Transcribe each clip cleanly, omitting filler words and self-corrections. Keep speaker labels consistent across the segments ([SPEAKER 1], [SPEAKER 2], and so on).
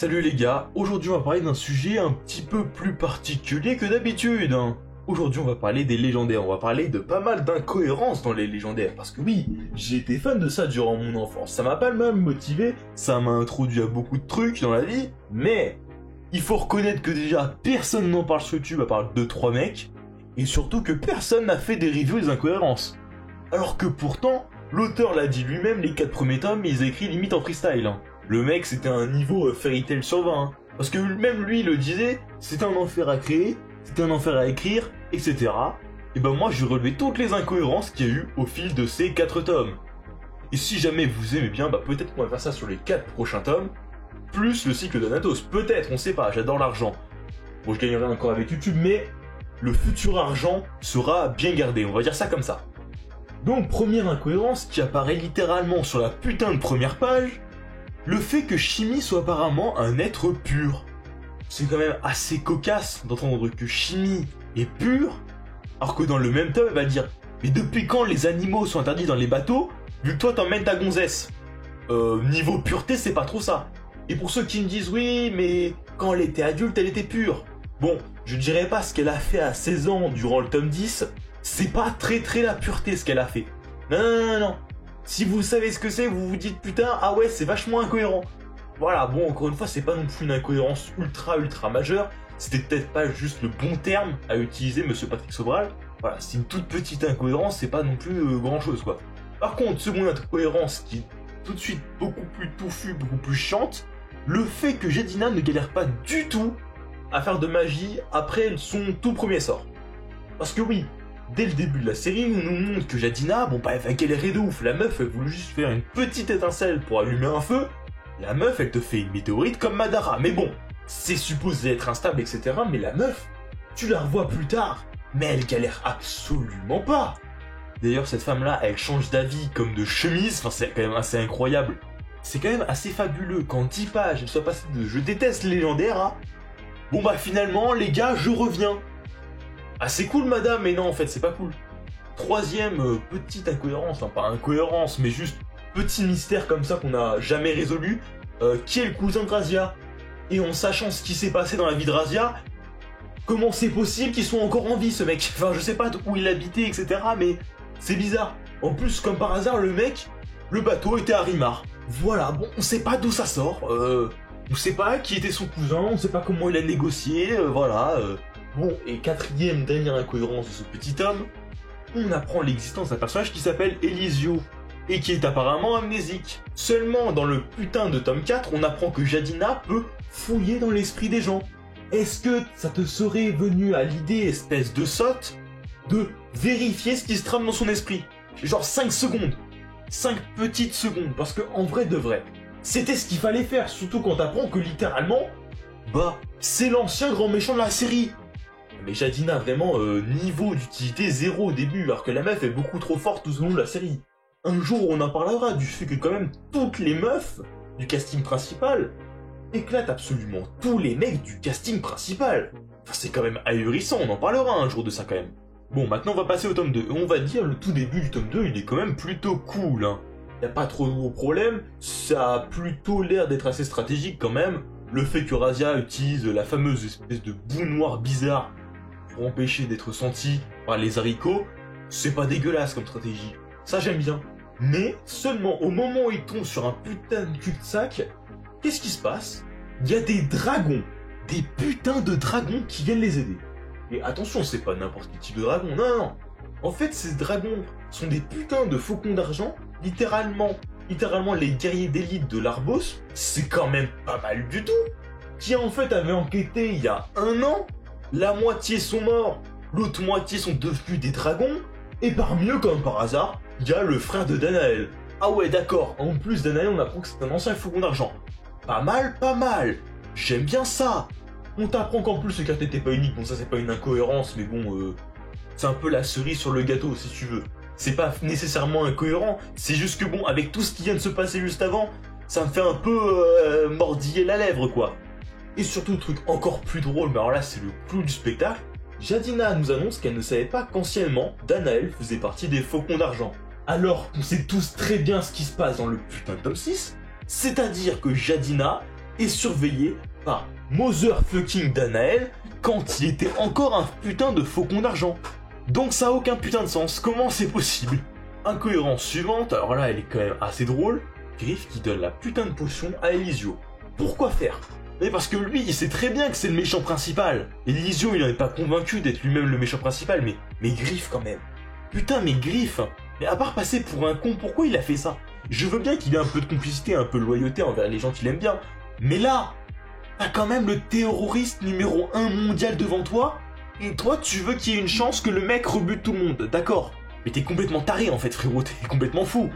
[SPEAKER 1] Salut les gars, aujourd'hui on va parler d'un sujet un petit peu plus particulier que d'habitude. Aujourd'hui on va parler des légendaires, on va parler de pas mal d'incohérences dans les légendaires. Parce que oui, j'ai été fan de ça durant mon enfance, ça m'a pas mal motivé, ça m'a introduit à beaucoup de trucs dans la vie, mais il faut reconnaître que déjà personne n'en parle sur YouTube à part 2-3 mecs, et surtout que personne n'a fait des reviews des incohérences. Alors que pourtant, l'auteur l'a dit lui-même, les 4 premiers tomes, ils écrit limite en freestyle. Le mec, c'était un niveau Fairy Tail sur 20. Parce que même lui, il le disait, c'était un enfer à créer, c'était un enfer à écrire, etc. Et ben moi, je vais relever toutes les incohérences qu'il y a eu au fil de ces 4 tomes. Et si jamais vous aimez bien, bah peut-être qu'on va faire ça sur les 4 prochains tomes, plus le cycle d'Anatos. Peut-être, on sait pas, j'adore l'argent. Bon, je gagnerai encore avec YouTube, mais le futur argent sera bien gardé, on va dire ça comme ça. Donc, première incohérence qui apparaît littéralement sur la putain de première page, le fait que Shimi soit apparemment un être pur. C'est quand même assez cocasse d'entendre que Shimi est pur, alors que dans le même tome, elle va dire « Mais depuis quand les animaux sont interdits dans les bateaux, vu que toi t'emmènes ta gonzesse ?» Niveau pureté, c'est pas trop ça. Et pour ceux qui me disent « Oui, mais quand elle était adulte, elle était pure. » Bon, je dirais pas ce qu'elle a fait à 16 ans durant le tome 10, c'est pas très la pureté ce qu'elle a fait. Non. Si vous savez ce que c'est, vous vous dites putain, ah ouais, c'est vachement incohérent. Voilà, bon, encore une fois, c'est pas non plus une incohérence ultra majeure. C'était peut-être pas juste le bon terme à utiliser, monsieur Patrick Sobral. Voilà, c'est une toute petite incohérence, c'est pas non plus grand chose, quoi. Par contre, seconde incohérence qui est tout de suite beaucoup plus touffue, beaucoup plus chiante, le fait que Jedina ne galère pas du tout à faire de magie après son tout premier sort. Parce que oui, dès le début de la série, on nous montre que Jedina, bon bah elle va galérer de ouf. La meuf, elle voulait juste faire une petite étincelle pour allumer un feu. La meuf, elle te fait une météorite comme Madara. Mais bon, c'est supposé être instable, etc. Mais la meuf, tu la revois plus tard, mais elle galère absolument pas. D'ailleurs, cette femme-là, elle change d'avis comme de chemise. Enfin, c'est quand même assez incroyable. C'est quand même assez fabuleux qu'en 10 pages, elle soit passée de « je déteste les légendaires » à « bon bah finalement, les gars, je reviens ». Ah c'est cool madame, mais non en fait c'est pas cool. Troisième petite incohérence, enfin pas incohérence, mais juste petit mystère comme ça qu'on n'a jamais résolu, qui est le cousin de Razia? Et en sachant ce qui s'est passé dans la vie de Razia, comment c'est possible qu'il soit encore en vie ce mec? Enfin je sais pas où il habitait, etc. mais c'est bizarre. En plus comme par hasard le mec, le bateau était à Rimar. Voilà, bon on sait pas d'où ça sort, on sait pas qui était son cousin, on sait pas comment il a négocié, voilà... Bon, et quatrième, dernière incohérence de ce petit homme, on apprend l'existence d'un personnage qui s'appelle Elisio, et qui est apparemment amnésique. Seulement, dans le putain de tome 4, on apprend que Jedina peut fouiller dans l'esprit des gens. Est-ce que ça te serait venu à l'idée, espèce de sotte, de vérifier ce qui se trame dans son esprit? Genre 5 secondes. 5 petites secondes, parce que en vrai de vrai, c'était ce qu'il fallait faire, surtout quand t'apprends que littéralement, bah, c'est l'ancien grand méchant de la série. Mais Jedina, vraiment, niveau d'utilité 0 au début, alors que la meuf est beaucoup trop forte tout au long de la série. Un jour, on en parlera du fait que quand même toutes les meufs du casting principal éclatent absolument tous les mecs du casting principal. Enfin, c'est quand même ahurissant, on en parlera un jour de ça quand même. Bon, maintenant on va passer au tome 2. On va dire, le tout début du tome 2, il est quand même plutôt cool, hein. Y a pas trop de gros problèmes, ça a plutôt l'air d'être assez stratégique quand même. Le fait que Razia utilise la fameuse espèce de boue noire bizarre pour empêcher d'être senti par les haricots, c'est pas dégueulasse comme stratégie. Ça j'aime bien. Mais seulement au moment où ils tombent sur un putain de cul-de-sac, qu'est-ce qui se passe? Il y a des dragons. Des putains de dragons qui viennent les aider. Et attention, c'est pas n'importe quel type de dragon, non. En fait, ces dragons sont des putains de faucons d'argent, littéralement les guerriers d'élite de l'Arbos. C'est quand même pas mal du tout. Qui en fait avait enquêté il y a 1 an. La moitié sont morts, l'autre moitié sont devenus des dragons, et parmi eux, comme par hasard, il y a le frère de Danaël. Ah ouais, d'accord, en plus Danaël, on apprend que c'est un ancien faucon d'argent. Pas mal, j'aime bien ça. On t'apprend qu'en plus, ce carte n'était pas unique, bon ça c'est pas une incohérence, mais bon, c'est un peu la cerise sur le gâteau, si tu veux. C'est pas nécessairement incohérent, c'est juste que bon, avec tout ce qui vient de se passer juste avant, ça me fait un peu mordiller la lèvre, quoi. Et surtout, le truc encore plus drôle, mais alors là, c'est le clou du spectacle, Jedina nous annonce qu'elle ne savait pas qu'anciennement, Danaël faisait partie des Faucons d'Argent. Alors qu'on sait tous très bien ce qui se passe dans le putain de tome 6, c'est-à-dire que Jedina est surveillé par Motherfucking Danael quand il était encore un putain de faucon d'argent. Donc ça a aucun putain de sens, comment c'est possible? Incohérence suivante, alors là elle est quand même assez drôle, Griff qui donne la putain de potion à Elisio. Pourquoi faire? Mais parce que lui, il sait très bien que c'est le méchant principal. Elisio, il n'en est pas convaincu d'être lui-même le méchant principal, mais Griff quand même. Putain, mais Griff, mais à part passer pour un con, pourquoi il a fait ça? Je veux bien qu'il ait un peu de complicité, un peu de loyauté envers les gens qu'il aime bien, mais là, t'as quand même le terroriste numéro 1 mondial devant toi, et toi, tu veux qu'il y ait une chance que le mec rebute tout le monde, d'accord? Mais t'es complètement taré en fait, frérot, t'es complètement fou.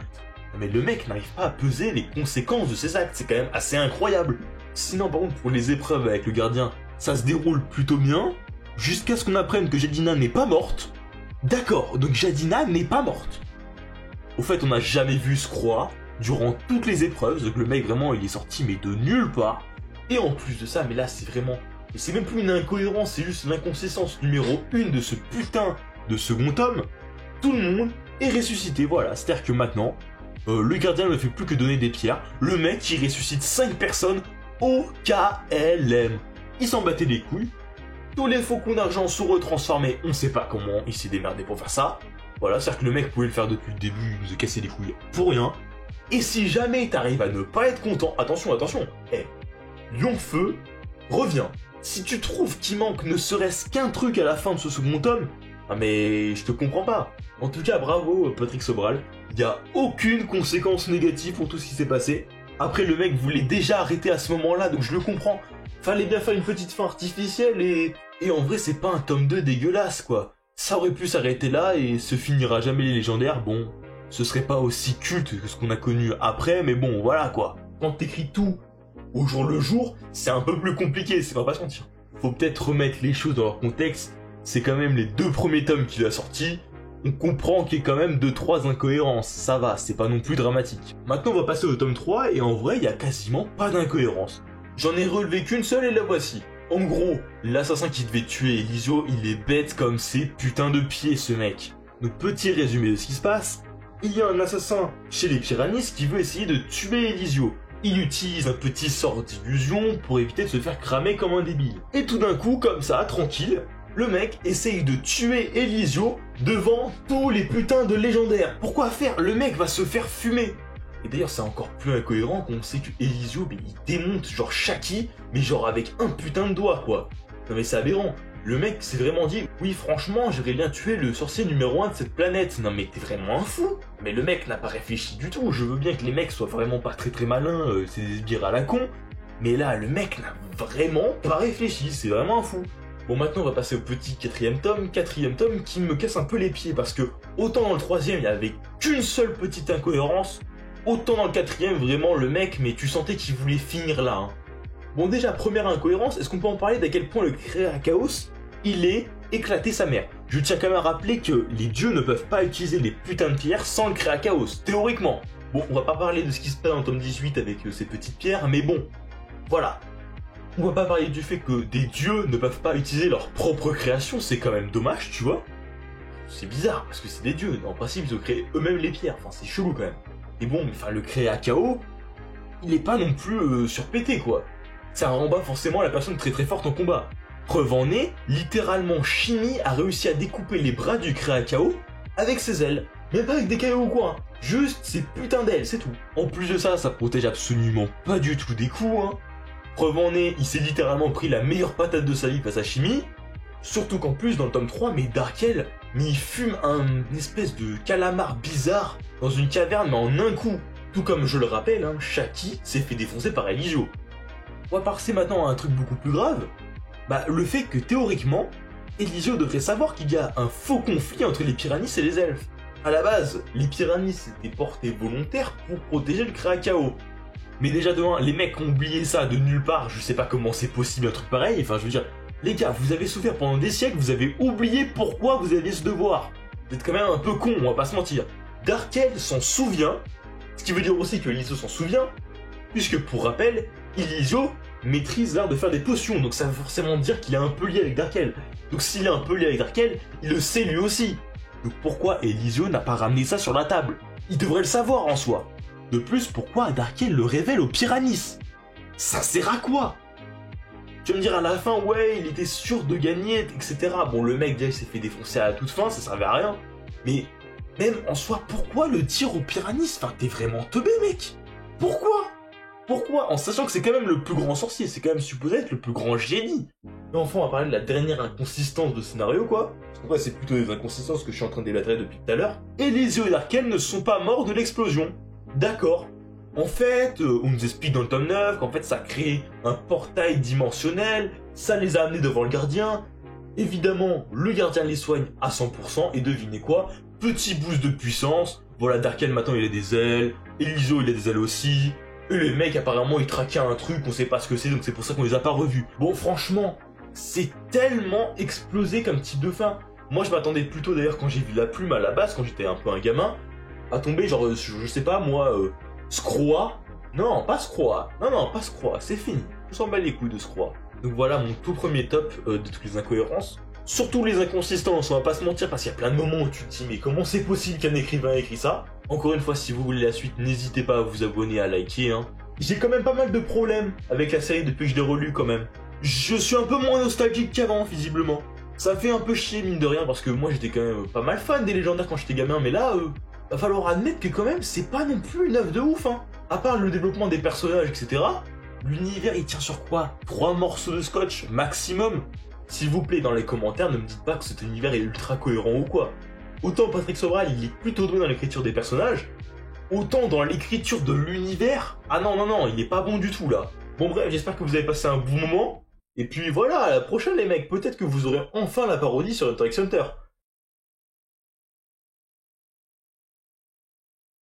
[SPEAKER 1] Mais le mec n'arrive pas à peser les conséquences de ses actes, c'est quand même assez incroyable. Sinon, par contre, pour les épreuves avec le gardien, ça se déroule plutôt bien, jusqu'à ce qu'on apprenne que Jadina n'est pas morte. D'accord, donc Jadina n'est pas morte. Au fait, on n'a jamais vu ce croix durant toutes les épreuves, donc le mec vraiment, il est sorti mais de nulle part. Et en plus de ça, mais là c'est vraiment... Et c'est même plus une incohérence, c'est juste l'inconsistance numéro 1 de ce putain de second tome. Tout le monde est ressuscité, voilà. C'est-à-dire que maintenant, le gardien ne fait plus que donner des pierres. Le mec, il ressuscite 5 personnes au KLM. Il s'en battait les couilles. Tous les faucons d'argent sont retransformés. On sait pas comment il s'est démerdé pour faire ça. Voilà, c'est-à-dire que le mec pouvait le faire depuis le début, il nous a cassé les couilles pour rien. Et si jamais t'arrives à ne pas être content, attention, attention, Lionfeu, reviens. Si tu trouves qu'il manque ne serait-ce qu'un truc à la fin de ce second tome, ah mais je te comprends pas. En tout cas, bravo Patrick Sobral. Il n'y a aucune conséquence négative pour tout ce qui s'est passé. Après, le mec voulait déjà arrêter à ce moment-là, donc je le comprends. Fallait bien faire une petite fin artificielle et en vrai, c'est pas un tome 2 dégueulasse, quoi. Ça aurait pu s'arrêter là et se finira jamais les légendaires, bon, ce serait pas aussi culte que ce qu'on a connu après, mais bon, voilà, quoi. Quand t'écris tout au jour le jour, c'est un peu plus compliqué, c'est pas se mentir. Faut peut-être remettre les choses dans leur contexte, c'est quand même les 2 premiers tomes qu'il a sortis, on comprend qu'il y a quand même 2-3 incohérences, ça va, c'est pas non plus dramatique. Maintenant on va passer au tome 3, et en vrai il y a quasiment pas d'incohérence. J'en ai relevé qu'une seule et la voici. En gros, l'assassin qui devait tuer Elisio, il est bête comme ses putains de pieds ce mec. Donc petit résumé de ce qui se passe, il y a un assassin chez les Pyranis qui veut essayer de tuer Elisio. Il utilise un petit sort d'illusion pour éviter de se faire cramer comme un débile. Et tout d'un coup, comme ça, tranquille, le mec essaye de tuer Elisio devant tous les putains de légendaires. Pourquoi faire? Le mec va se faire fumer. Et d'ailleurs, c'est encore plus incohérent qu'on sait que Elisio, il démonte genre Shaki, mais genre avec un putain de doigt, quoi. Non mais c'est aberrant. Le mec s'est vraiment dit, oui franchement, j'aimerais bien tuer le sorcier numéro 1 de cette planète. Non mais t'es vraiment un fou. Mais le mec n'a pas réfléchi du tout. Je veux bien que les mecs soient vraiment pas très malins, c'est des sbires à la con. Mais là, le mec n'a vraiment pas réfléchi, c'est vraiment un fou. Bon, maintenant on va passer au petit 4ème tome qui me casse un peu les pieds, parce que autant dans le 3ème, il y avait qu'une seule petite incohérence, autant dans le 4ème, vraiment le mec, mais tu sentais qu'il voulait finir là. Hein. Bon déjà, première incohérence, est-ce qu'on peut en parler d'à quel point le créa Chaos, il est éclaté sa mère? Je tiens quand même à rappeler que les dieux ne peuvent pas utiliser les putains de pierres sans le créa Chaos, théoriquement. Bon, on va pas parler de ce qui se passe dans le tome 18 avec ces petites pierres, mais bon, voilà. On va pas parler du fait que des dieux ne peuvent pas utiliser leur propre création, c'est quand même dommage, tu vois. C'est bizarre, parce que c'est des dieux, en principe ils ont créé eux-mêmes les pierres, enfin c'est chelou quand même. Et bon, enfin le créa Chaos, il est pas non plus surpété quoi. Ça rend pas forcément la personne très forte en combat. Preuve en est, littéralement Shimi a réussi à découper les bras du créa Chaos avec ses ailes. Même pas avec des cailloux ou quoi, hein. Juste ses putains d'ailes, c'est tout. En plus de ça, ça protège absolument pas du tout des coups, hein. Preuve en est, il s'est littéralement pris la meilleure patate de sa vie face à Shimi. Surtout qu'en plus, dans le tome 3, mais Darkel, mais il fume une espèce de calamar bizarre dans une caverne, mais en un coup. Tout comme je le rappelle, hein, Shaki s'est fait défoncer par Elisio. On va passer maintenant à un truc beaucoup plus grave. Bah, le fait que théoriquement, Elisio devrait savoir qu'il y a un faux conflit entre les Pyranis et les elfes. À la base, les Pyranis étaient portés volontaires pour protéger le créa Chaos. Mais déjà de 1, les mecs ont oublié ça de nulle part, je sais pas comment c'est possible un truc pareil, enfin je veux dire, les gars, vous avez souffert pendant des siècles, vous avez oublié pourquoi vous aviez ce devoir. Vous êtes quand même un peu con, on va pas se mentir. Darkel s'en souvient, ce qui veut dire aussi que Elisio s'en souvient, puisque pour rappel, Elisio maîtrise l'art de faire des potions, donc ça veut forcément dire qu'il est un peu lié avec Darkel. Donc s'il est un peu lié avec Darkel, il le sait lui aussi. Donc pourquoi Elisio n'a pas ramené ça sur la table? Il devrait le savoir en soi. De plus, pourquoi Darkel le révèle aux Pyranis? Ça sert à quoi? Tu vas me dire à la fin, ouais, il était sûr de gagner, etc. Bon, le mec, déjà, il s'est fait défoncer à la toute fin, ça servait à rien. Mais, même en soi, pourquoi le tir au Pyranis? Enfin, t'es vraiment teubé, mec. Pourquoi? Pourquoi? En sachant que c'est quand même le plus grand sorcier, c'est quand même supposé être le plus grand génie. Mais enfin, on va parler de la dernière inconsistance de scénario, quoi. Parce qu'en vrai, c'est plutôt des inconsistances que je suis en train de débattre depuis tout à l'heure. Et les yeux d'Arken ne sont pas morts de l'explosion. D'accord. En fait, on nous explique dans le tome 9 qu'en fait ça crée un portail dimensionnel, ça les a amenés devant le gardien. Évidemment, le gardien les soigne à 100%, et devinez quoi? Petit boost de puissance, voilà, Darken maintenant il a des ailes, Eliso il a des ailes aussi, et les mecs apparemment ils traquaient un truc, on sait pas ce que c'est, donc c'est pour ça qu'on les a pas revus. Bon franchement, c'est tellement explosé comme type de fin. Moi je m'attendais plutôt d'ailleurs quand j'ai vu la plume à la base, quand j'étais un peu un gamin, à tomber genre, je sais pas moi... Scroa? Non, pas Scroa. Non, pas Scroa, c'est fini. On s'en bat les couilles de Scroa. Donc voilà mon tout premier top de toutes les incohérences. Surtout les inconsistances, on va pas se mentir, parce qu'il y a plein de moments où tu te dis mais comment c'est possible qu'un écrivain ait écrit ça? Encore une fois, si vous voulez la suite, n'hésitez pas à vous abonner, à liker. Hein. J'ai quand même pas mal de problèmes avec la série depuis que je l'ai relue quand même. Je suis un peu moins nostalgique qu'avant, visiblement. Ça fait un peu chier, mine de rien, parce que moi j'étais quand même pas mal fan des légendaires quand j'étais gamin, mais là... va falloir admettre que quand même, c'est pas non plus une œuvre de ouf, hein. À part le développement des personnages, etc., l'univers, il tient sur quoi? 3 morceaux de scotch, maximum? S'il vous plaît, dans les commentaires, ne me dites pas que cet univers est ultra cohérent ou quoi. Autant Patrick Sobral, il est plutôt doué dans l'écriture des personnages, autant dans l'écriture de l'univers, ah non, il est pas bon du tout, là. Bon bref, j'espère que vous avez passé un bon moment, et puis voilà, à la prochaine les mecs, peut-être que vous aurez enfin la parodie sur Hunter x Hunter.